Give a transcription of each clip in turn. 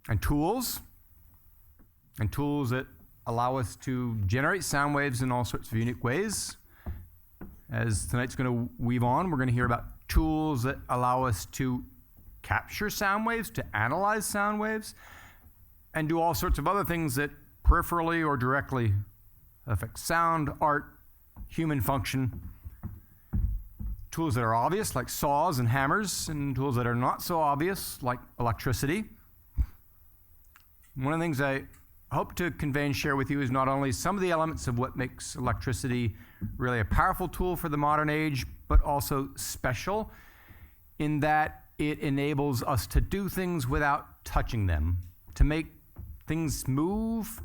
and tools that allow us to generate sound waves in all sorts of unique ways. As tonight's going to weave on, we're going to hear about tools that allow us to capture sound waves, to analyze sound waves, and do all sorts of other things that peripherally or directly affect sound, art, human function. Tools that are obvious, like saws and hammers, and tools that are not so obvious, like electricity. One of the things I hope to convey and share with you is not only some of the elements of what makes electricity really a powerful tool for the modern age, but also special in that it enables us to do things without touching them, to make things move.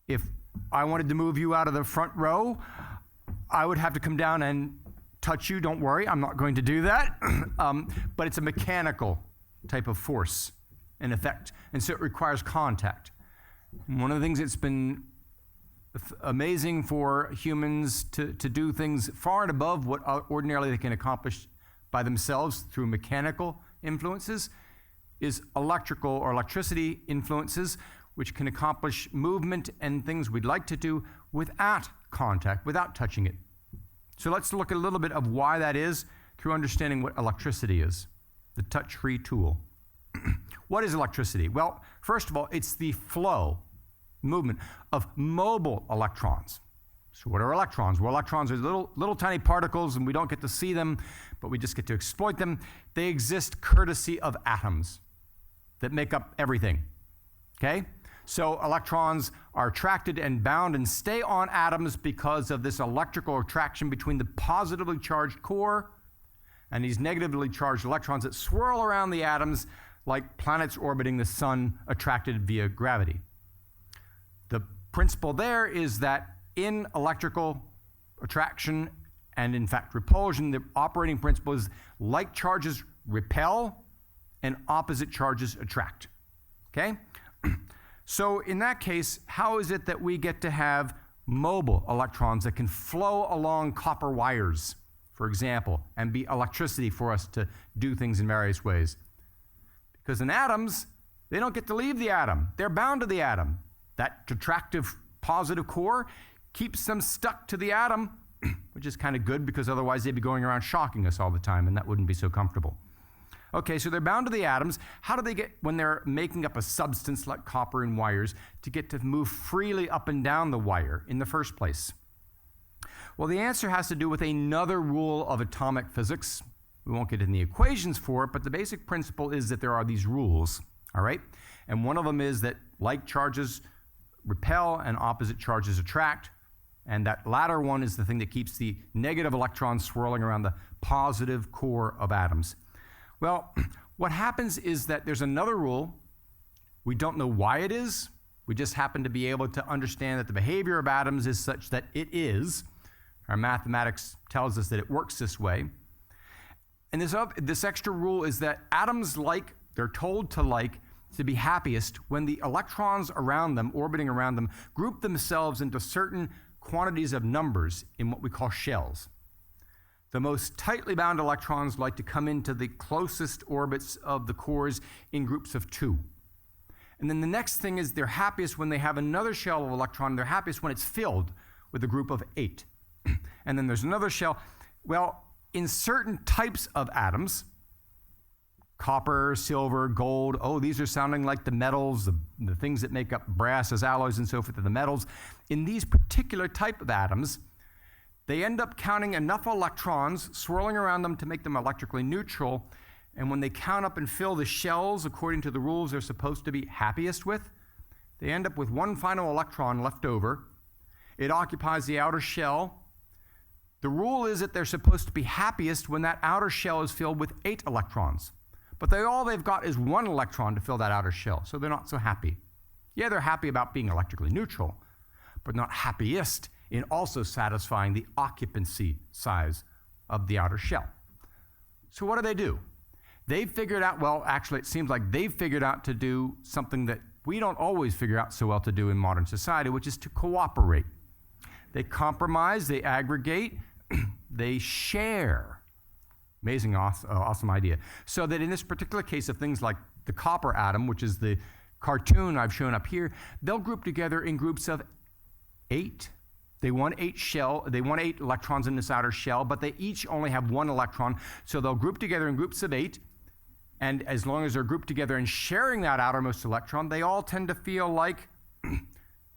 If I wanted to move you out of the front row, I would have to come down and touch you. Don't worry, I'm not going to do that. But it's a mechanical type of force and effect, and so it requires contact. And one of the things that's been amazing for humans to do things far and above what ordinarily they can accomplish by themselves through mechanical influences is electrical or electricity influences, which can accomplish movement and things we'd like to do without contact, without touching it. So let's look at a little bit of why that is through understanding what electricity is, the touch-free tool. What is electricity? Well, first of all, it's the flow, movement of mobile electrons. So what are electrons? Well, electrons are little tiny particles, and we don't get to see them, but we just get to exploit them. They exist courtesy of atoms that make up everything, okay? So electrons are attracted and bound and stay on atoms because of this electrical attraction between the positively charged core and these negatively charged electrons that swirl around the atoms like planets orbiting the sun attracted via gravity. The principle there is that in electrical attraction and in fact repulsion, the operating principle is like charges repel and opposite charges attract, okay? So in that case, how is it that we get to have mobile electrons that can flow along copper wires, for example, and be electricity for us to do things in various ways? Because in atoms, they don't get to leave the atom. They're bound to the atom. That attractive positive core keeps them stuck to the atom, which is kind of good because otherwise they'd be going around shocking us all the time, and that wouldn't be so comfortable. Okay, so they're bound to the atoms. How do they get, when they're making up a substance like copper and wires, to get to move freely up and down the wire in the first place? Well, the answer has to do with another rule of atomic physics. We won't get into the equations for it, but the basic principle is that there are these rules, all right? And one of them is that like charges repel and opposite charges attract, and that latter one is the thing that keeps the negative electrons swirling around the positive core of atoms. Well, what happens is that there's another rule. We don't know why it is. We just happen to be able to understand that the behavior of atoms is such that it is. Our mathematics tells us that it works this way. And this extra rule is that atoms they're told to be happiest when the electrons around them, orbiting around them, group themselves into certain quantities of numbers in what we call shells. The most tightly bound electrons like to come into the closest orbits of the cores in groups of 2. And then the next thing is they're happiest when they have another shell of electron. They're happiest when it's filled with a group of 8. And then there's another shell. Well, in certain types of atoms, copper, silver, gold, these are sounding like the metals, the things that make up brass as alloys and so forth, are the metals. In these particular type of atoms, they end up counting enough electrons swirling around them to make them electrically neutral, and when they count up and fill the shells according to the rules they're supposed to be happiest with, they end up with one final electron left over. It occupies the outer shell. The rule is that they're supposed to be happiest when that outer shell is filled with 8 electrons. But all they've got is 1 electron to fill that outer shell, so they're not so happy. Yeah, they're happy about being electrically neutral, but not happiest in also satisfying the occupancy size of the outer shell. So what do? They've figured out, well, actually it seems like they've figured out to do something that we don't always figure out so well to do in modern society, which is to cooperate. They compromise, they aggregate, they share. Amazing, awesome idea. So that in this particular case of things like the copper atom, which is the cartoon I've shown up here, they'll group together in groups of 8. They want 8 electrons in this outer shell, but they each only have 1 electron, so they'll group together in groups of 8, and as long as they're grouped together and sharing that outermost electron, they all tend to feel like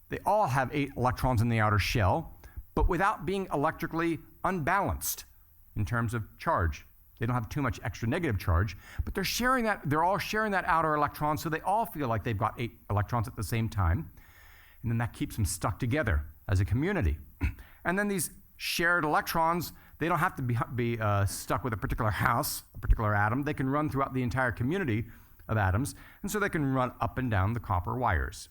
they all have 8 electrons in the outer shell, but without being electrically unbalanced in terms of charge. They don't have too much extra negative charge, but they're all sharing that outer electron, so they all feel like they've got 8 electrons at the same time, and then that keeps them stuck together as a community. And then these shared electrons, they don't have to be stuck with a particular house, a particular atom. They can run throughout the entire community of atoms, and so they can run up and down the copper wires.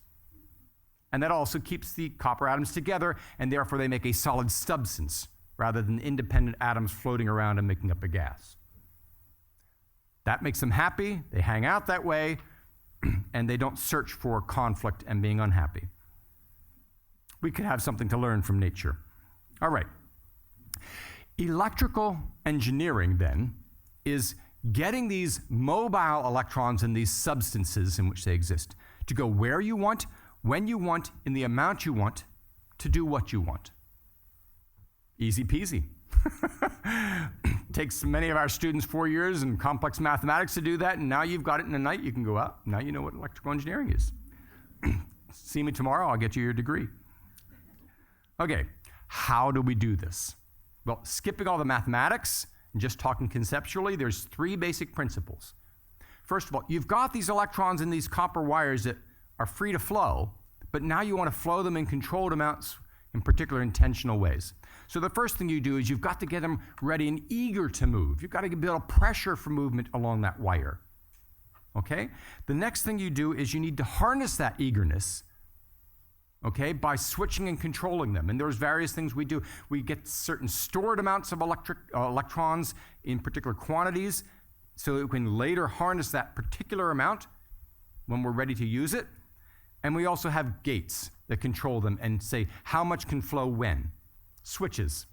And that also keeps the copper atoms together, and therefore they make a solid substance rather than independent atoms floating around and making up a gas. That makes them happy, they hang out that way, and they don't search for conflict and being unhappy. We could have something to learn from nature. All right. Electrical engineering, then, is getting these mobile electrons in these substances in which they exist to go where you want, when you want, in the amount you want, to do what you want. Easy peasy. Takes many of our students 4 years in complex mathematics to do that, and now you've got it in a night, you can go out. Now you know what electrical engineering is. See me tomorrow, I'll get you your degree. Okay, how do we do this? Well, skipping all the mathematics and just talking conceptually, there's 3 basic principles. First of all, you've got these electrons in these copper wires that are free to flow, but now you want to flow them in controlled amounts in particular intentional ways. So the first thing you do is you've got to get them ready and eager to move. You've got to build a pressure for movement along that wire. Okay? The next thing you do is you need to harness that eagerness, okay, by switching and controlling them. And there's various things we do. We get certain stored amounts of electrons in particular quantities so that we can later harness that particular amount when we're ready to use it. And we also have gates that control them and say how much can flow when. Switches.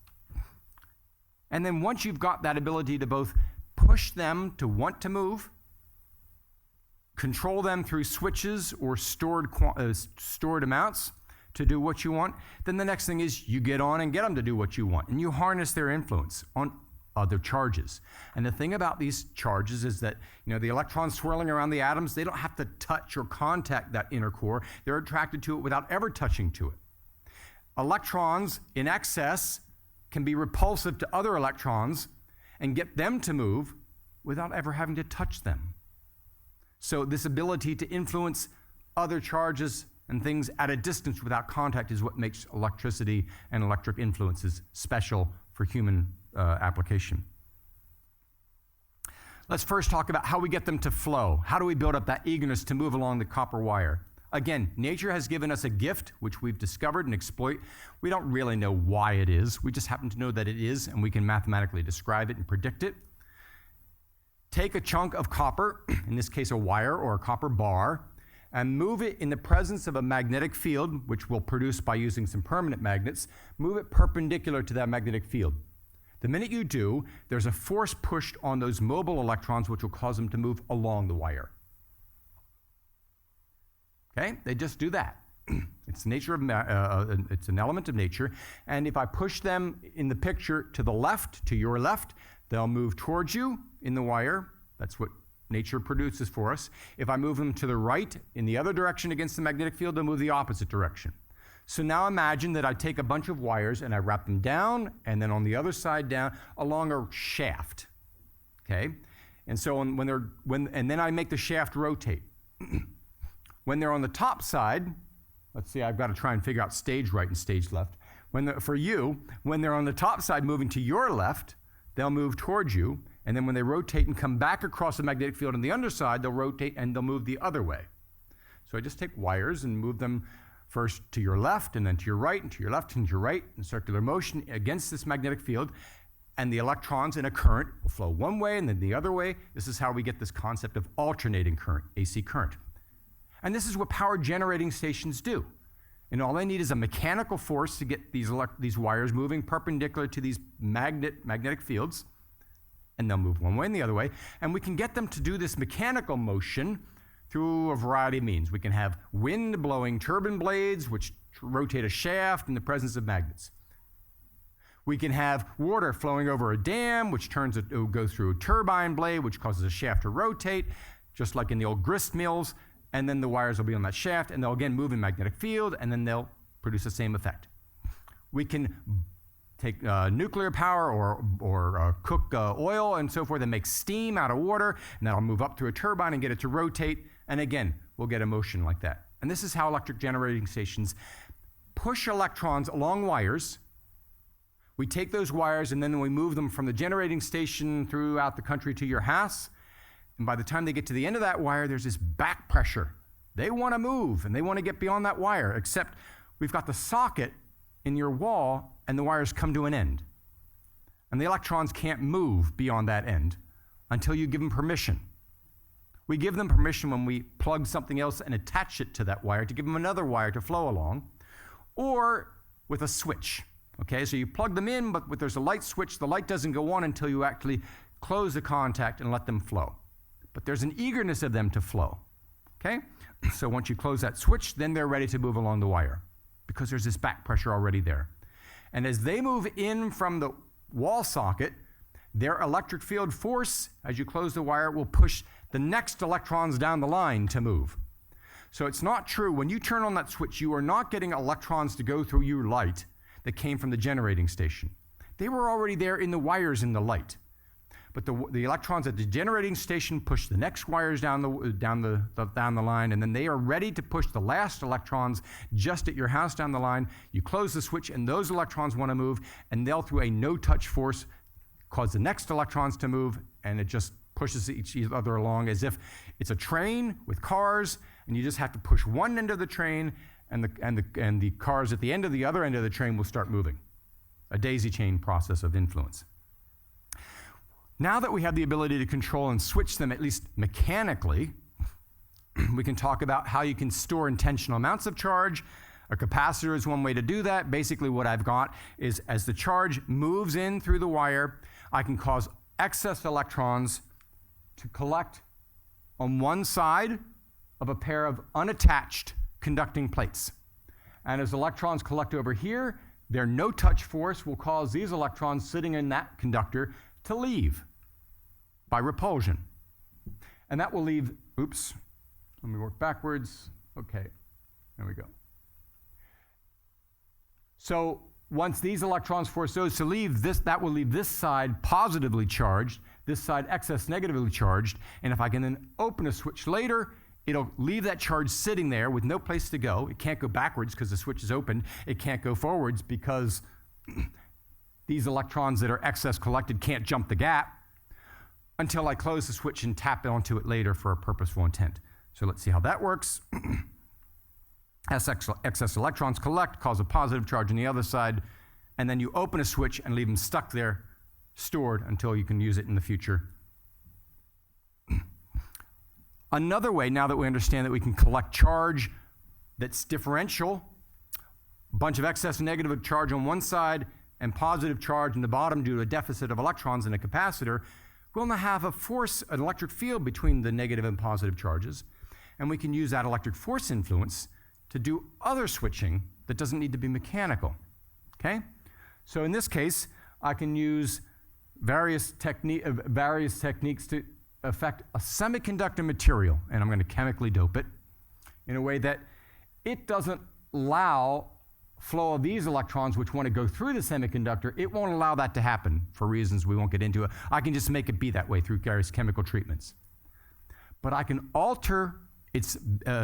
And then once you've got that ability to both push them to want to move, control them through switches or stored amounts to do what you want, then the next thing is you get on and get them to do what you want, and you harness their influence on other charges. And the thing about these charges is that, the electrons swirling around the atoms, they don't have to touch or contact that inner core. They're attracted to it without ever touching to it. Electrons in excess can be repulsive to other electrons and get them to move without ever having to touch them. So this ability to influence other charges and things at a distance without contact is what makes electricity and electric influences special for human application. Let's first talk about how we get them to flow. How do we build up that eagerness to move along the copper wire? Again, nature has given us a gift, which we've discovered and exploit. We don't really know why it is. We just happen to know that it is, and we can mathematically describe it and predict it. Take a chunk of copper, in this case a wire or a copper bar, and move it in the presence of a magnetic field, which we'll produce by using some permanent magnets. Move it perpendicular to that magnetic field. The minute you do, there's a force pushed on those mobile electrons, which will cause them to move along the wire. Okay, they just do that. It's an element of nature. And if I push them in the picture to the left, to your left, they'll move towards you in the wire. That's what nature produces for us. If I move them to the right, in the other direction against the magnetic field, they'll move the opposite direction. So now imagine that I take a bunch of wires and I wrap them down, and then on the other side down along a shaft. Okay, and so and then I make the shaft rotate. When they're on the top side, let's see, I've got to try and figure out stage right and stage left. When they're on the top side moving to your left, they'll move towards you, and then when they rotate and come back across the magnetic field on the underside, they'll rotate and they'll move the other way. So I just take wires and move them first to your left, and then to your right, and to your left, and to your right, in circular motion against this magnetic field, and the electrons in a current will flow one way and then the other way. This is how we get this concept of alternating current, AC current. And this is what power generating stations do. And all they need is a mechanical force to get these wires moving perpendicular to these magnetic fields, and they'll move one way and the other way. And we can get them to do this mechanical motion through a variety of means. We can have wind blowing turbine blades, which rotate a shaft in the presence of magnets. We can have water flowing over a dam, which goes through a turbine blade, which causes a shaft to rotate, just like in the old grist mills, and then the wires will be on that shaft, and they'll again move in magnetic field, and then they'll produce the same effect. We can take nuclear power or cook oil and so forth and make steam out of water, and that'll move up through a turbine and get it to rotate, and again, we'll get a motion like that. And this is how electric generating stations push electrons along wires. We take those wires and then we move them from the generating station throughout the country to your house. And by the time they get to the end of that wire, there's this back pressure. They want to move and they want to get beyond that wire, except we've got the socket in your wall and the wires come to an end. And the electrons can't move beyond that end until you give them permission. We give them permission when we plug something else and attach it to that wire to give them another wire to flow along, or with a switch. Okay, so you plug them in, but there's a light switch. The light doesn't go on until you actually close the contact and let them flow. But there's an eagerness of them to flow. Okay, so once you close that switch, then they're ready to move along the wire because there's this back pressure already there. And as they move in from the wall socket, their electric field force, as you close the wire, will push the next electrons down the line to move. So it's not true. When you turn on that switch, you are not getting electrons to go through your light that came from the generating station. They were already there in the wires in the light. But the electrons at the generating station push the next wires down the line, and then they are ready to push the last electrons just at your house down the line. You close the switch, and those electrons want to move, and they'll, through a no-touch force, cause the next electrons to move, and it just pushes each other along as if it's a train with cars, and you just have to push one end of the train, and the cars at the end of the other end of the train will start moving. A daisy chain process of influence. Now that we have the ability to control and switch them, at least mechanically, we can talk about how you can store intentional amounts of charge. A capacitor is one way to do that. Basically what I've got is as the charge moves in through the wire, I can cause excess electrons to collect on one side of a pair of unattached conducting plates. And as electrons collect over here, their no-touch force will cause these electrons sitting in that conductor to leave by repulsion. And that will leave, oops, let me work backwards. Okay, there we go. So once these electrons force those to leave, that will leave this side positively charged, this side excess negatively charged, and if I can then open a switch later, it'll leave that charge sitting there with no place to go. It can't go backwards because the switch is open. It can't go forwards because these electrons that are excess collected can't jump the gap until I close the switch and tap onto it later for a purposeful intent. So let's see how that works. As excess electrons collect, cause a positive charge on the other side, and then you open a switch and leave them stuck there, stored until you can use it in the future. Another way, now that we understand that we can collect charge that's differential, a bunch of excess negative charge on one side and positive charge in the bottom due to a deficit of electrons in a capacitor, we'll now have a force, an electric field between the negative and positive charges, and we can use that electric force influence to do other switching that doesn't need to be mechanical, okay? So in this case, I can use various techniques to affect a semiconductor material, and I'm going to chemically dope it in a way that it doesn't allow flow of these electrons which want to go through the semiconductor. It won't allow that to happen for reasons we won't get into. I can just make it be that way through various chemical treatments. But I can alter its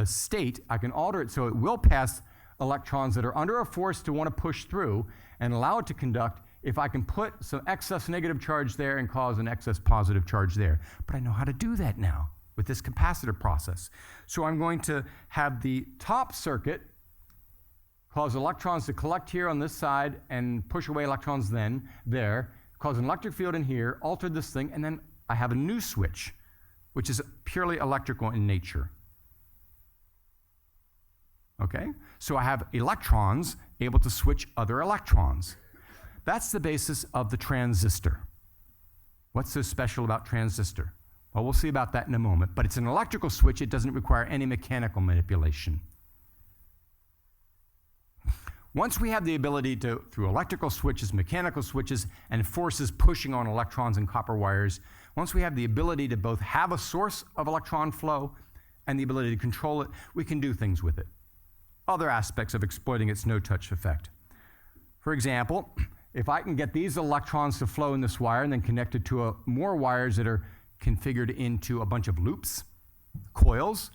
state. I can alter it so it will pass electrons that are under a force to want to push through and allow it to conduct if I can put some excess negative charge there and cause an excess positive charge there. But I know how to do that now with this capacitor process. So I'm going to have the top circuit cause electrons to collect here on this side and push away electrons then there, cause an electric field in here, alter this thing, and then I have a new switch, which is purely electrical in nature. Okay? So I have electrons able to switch other electrons. That's the basis of the transistor. What's so special about transistor? Well, we'll see about that in a moment. But it's an electrical switch. It doesn't require any mechanical manipulation. Once we have the ability to, through electrical switches, mechanical switches, and forces pushing on electrons and copper wires, once we have the ability to both have a source of electron flow and the ability to control it, we can do things with it. Other aspects of exploiting its no-touch effect. For example, if I can get these electrons to flow in this wire and then connect it to more wires that are configured into a bunch of loops, coils,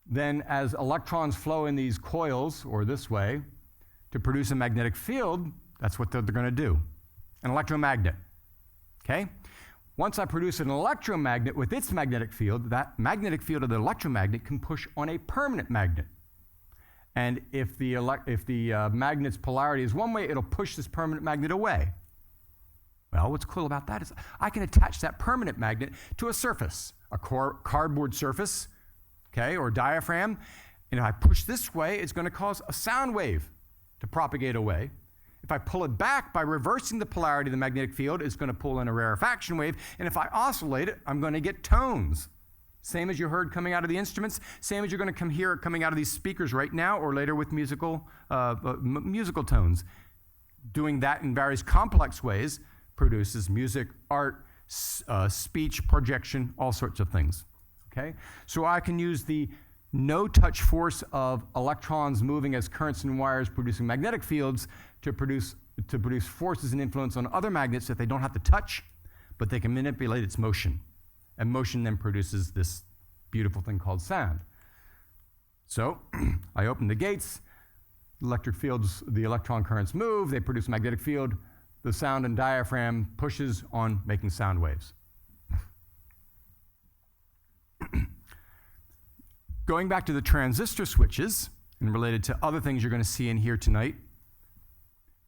then as electrons flow in these coils, or this way, to produce a magnetic field, that's what they're going to do, an electromagnet, okay? Once I produce an electromagnet with its magnetic field, that magnetic field of the electromagnet can push on a permanent magnet. And if the magnet's polarity is one way, it'll push this permanent magnet away. Well, what's cool about that is I can attach that permanent magnet to a surface, a cardboard surface, okay, or diaphragm, and if I push this way, it's going to cause a sound wave to propagate away. If I pull it back by reversing the polarity of the magnetic field, it's going to pull in a rarefaction wave, and if I oscillate it, I'm going to get tones. Same as you heard coming out of the instruments, same as you're going to hear coming out of these speakers right now or later with musical tones. Doing that in various complex ways produces music, art, speech, projection, all sorts of things. Okay? So I can use the no-touch force of electrons moving as currents in wires producing magnetic fields to produce forces and influence on other magnets that they don't have to touch, but they can manipulate its motion. And motion then produces this beautiful thing called sound. So I open the gates, electric fields, the electron currents move, they produce a magnetic field, the sound and diaphragm pushes on making sound waves. Going back to the transistor switches, and related to other things you're going to see in here tonight,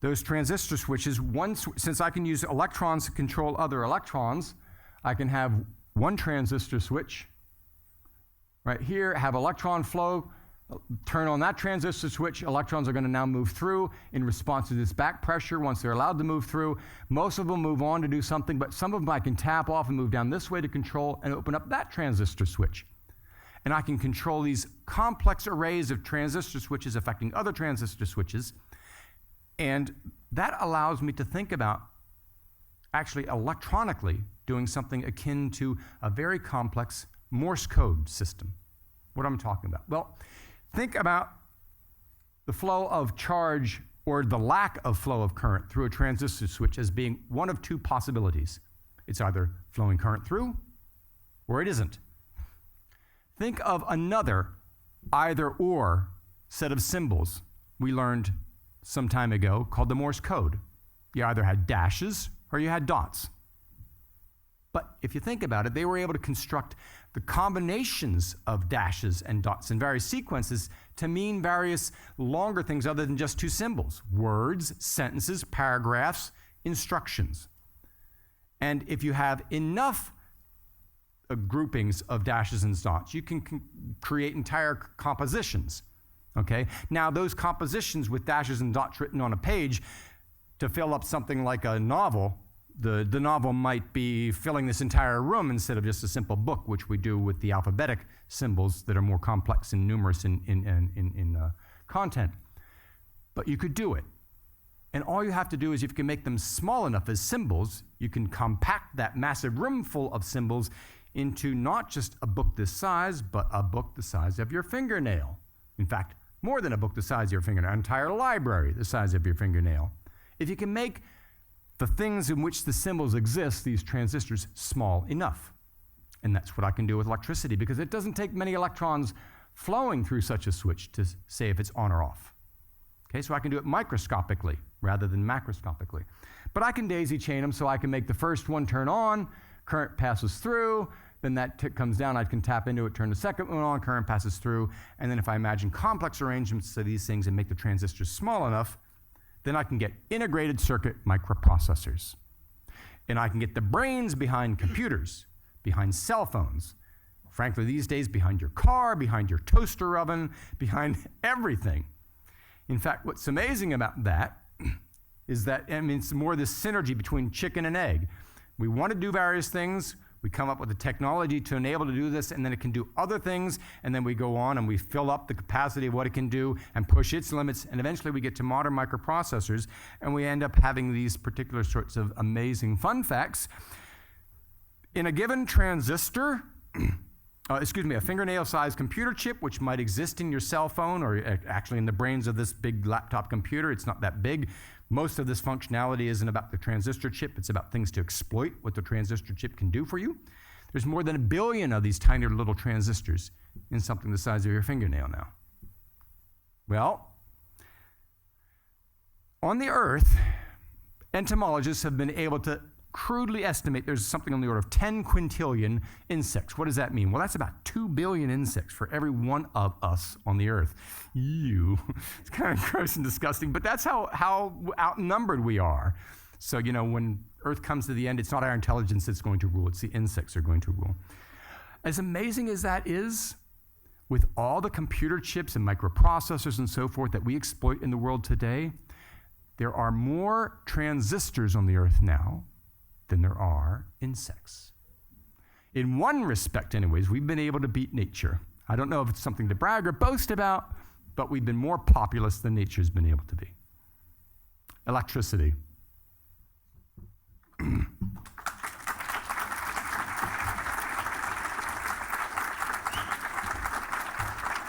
those transistor switches, since I can use electrons to control other electrons, I can have one transistor switch right here, have electron flow, turn on that transistor switch, electrons are going to now move through in response to this back pressure. Once they're allowed to move through, most of them move on to do something, but some of them I can tap off and move down this way to control and open up that transistor switch. And I can control these complex arrays of transistor switches affecting other transistor switches. And that allows me to think about actually electronically doing something akin to a very complex Morse code system. What I'm talking about? Well, think about the flow of charge or the lack of flow of current through a transistor switch as being one of two possibilities. It's either flowing current through or it isn't. Think of another either-or set of symbols we learned some time ago called the Morse code. You either had dashes or you had dots. But if you think about it, they were able to construct the combinations of dashes and dots in various sequences to mean various longer things other than just two symbols: words, sentences, paragraphs, instructions. And if you have enough groupings of dashes and dots, you can create entire compositions. Okay? Now, those compositions with dashes and dots written on a page to fill up something like a novel, the novel might be filling this entire room instead of just a simple book, which we do with the alphabetic symbols that are more complex and numerous in content. But you could do it. And all you have to do is, if you can make them small enough as symbols, you can compact that massive room full of symbols into not just a book this size, but a book the size of your fingernail. In fact, more than a book the size of your fingernail, an entire library the size of your fingernail. If you can make the things in which the symbols exist, these transistors, small enough. And that's what I can do with electricity, because it doesn't take many electrons flowing through such a switch to say if it's on or off. Okay, so I can do it microscopically rather than macroscopically. But I can daisy chain them, so I can make the first one turn on, current passes through, then that comes down, I can tap into it, turn the second one on, current passes through, and then if I imagine complex arrangements of these things and make the transistors small enough, then I can get integrated circuit microprocessors. And I can get the brains behind computers, behind cell phones, frankly these days behind your car, behind your toaster oven, behind everything. In fact, what's amazing about that is that, I mean, it's more this synergy between chicken and egg. We want to do various things. We come up with the technology to enable to do this, and then it can do other things, and then we go on and we fill up the capacity of what it can do and push its limits, and eventually we get to modern microprocessors, and we end up having these particular sorts of amazing fun facts. In a given transistor, a fingernail-sized computer chip, which might exist in your cell phone or actually in the brains of this big laptop computer. It's not that big. Most of this functionality isn't about the transistor chip. It's about things to exploit what the transistor chip can do for you. There's more than 1 billion of these tiny little transistors in something the size of your fingernail now. Well, on the Earth, entomologists have been able to crudely estimate there's something on the order of 10 quintillion insects. What does that mean? Well, that's about 2 billion insects for every one of us on the Earth. Ew. It's kind of gross and disgusting, but that's how outnumbered we are. So, when Earth comes to the end, it's not our intelligence that's going to rule, it's the insects that are going to rule. As amazing as that is, with all the computer chips and microprocessors and so forth that we exploit in the world today, there are more transistors on the Earth now than there are insects. In one respect, anyways, we've been able to beat nature. I don't know if it's something to brag or boast about, but we've been more populous than nature's been able to be. Electricity.